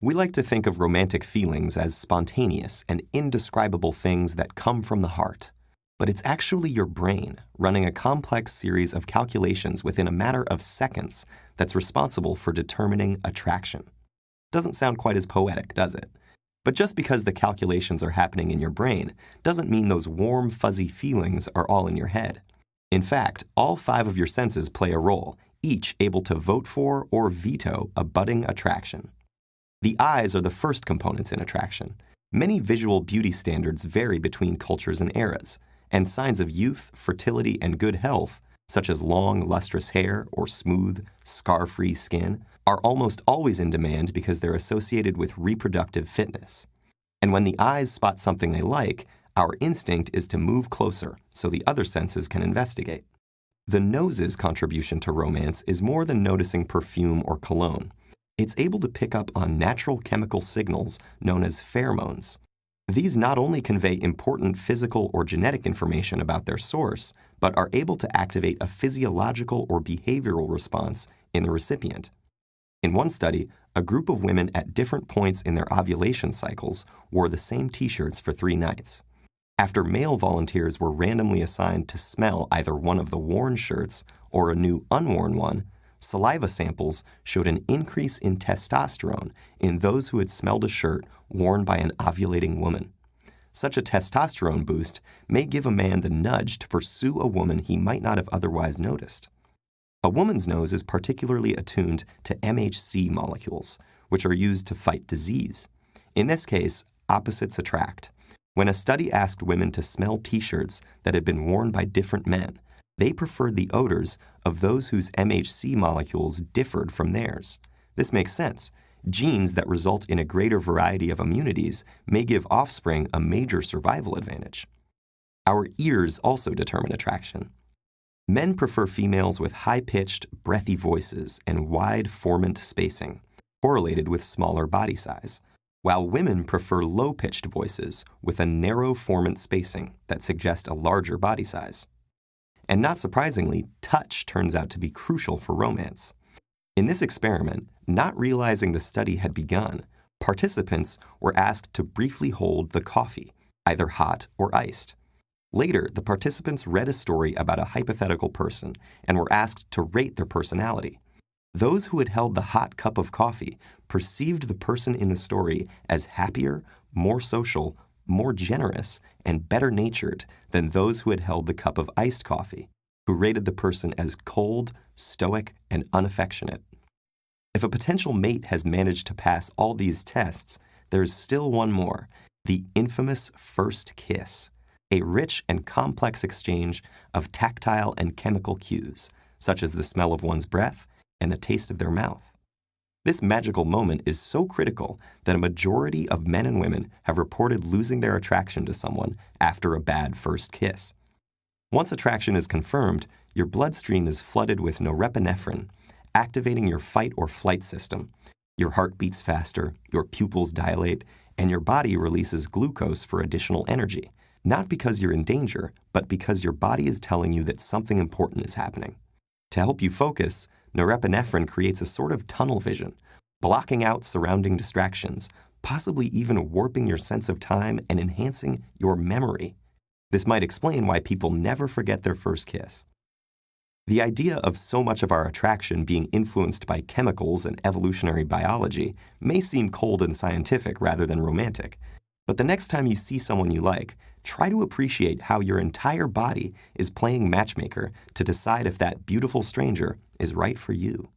We like to think of romantic feelings as spontaneous and indescribable things that come from the heart. But it's actually your brain running a complex series of calculations within a matter of seconds that's responsible for determining attraction. Doesn't sound quite as poetic, does it? But just because the calculations are happening in your brain doesn't mean those warm, fuzzy feelings are all in your head. In fact, all 5 of your senses play a role, each able to vote for or veto a budding attraction. The eyes are the first components in attraction. Many visual beauty standards vary between cultures and eras, and signs of youth, fertility, and good health, such as long, lustrous hair or smooth, scar-free skin, are almost always in demand because they're associated with reproductive fitness. And when the eyes spot something they like, our instinct is to move closer so the other senses can investigate. The nose's contribution to romance is more than noticing perfume or cologne. It's able to pick up on natural chemical signals known as pheromones. These not only convey important physical or genetic information about their source, but are able to activate a physiological or behavioral response in the recipient. In one study, a group of women at different points in their ovulation cycles wore the same t-shirts for 3 nights. After male volunteers were randomly assigned to smell either one of the worn shirts or a new unworn one, saliva samples showed an increase in testosterone in those who had smelled a shirt worn by an ovulating woman. Such a testosterone boost may give a man the nudge to pursue a woman he might not have otherwise noticed. A woman's nose is particularly attuned to MHC molecules, which are used to fight disease. In this case, opposites attract. When a study asked women to smell t-shirts that had been worn by different men, they preferred the odors of those whose MHC molecules differed from theirs. This makes sense. Genes that result in a greater variety of immunities may give offspring a major survival advantage. Our ears also determine attraction. Men prefer females with high-pitched, breathy voices and wide formant spacing, correlated with smaller body size, while women prefer low-pitched voices with a narrow formant spacing that suggest a larger body size. And not surprisingly, touch turns out to be crucial for romance. In this experiment, not realizing the study had begun, participants were asked to briefly hold the coffee, either hot or iced. Later, the participants read a story about a hypothetical person and were asked to rate their personality. Those who had held the hot cup of coffee perceived the person in the story as happier, more social, more generous, and better-natured than those who had held the cup of iced coffee, who rated the person as cold, stoic, and unaffectionate. If a potential mate has managed to pass all these tests, there's still one more, the infamous first kiss, a rich and complex exchange of tactile and chemical cues, such as the smell of one's breath and the taste of their mouth. This magical moment is so critical that a majority of men and women have reported losing their attraction to someone after a bad first kiss. Once attraction is confirmed, your bloodstream is flooded with norepinephrine, activating your fight or flight system. Your heart beats faster, your pupils dilate, and your body releases glucose for additional energy, not because you're in danger, but because your body is telling you that something important is happening. To help you focus, norepinephrine creates a sort of tunnel vision, blocking out surrounding distractions, possibly even warping your sense of time and enhancing your memory. This might explain why people never forget their first kiss. The idea of so much of our attraction being influenced by chemicals and evolutionary biology may seem cold and scientific rather than romantic. But the next time you see someone you like, try to appreciate how your entire body is playing matchmaker to decide if that beautiful stranger is right for you.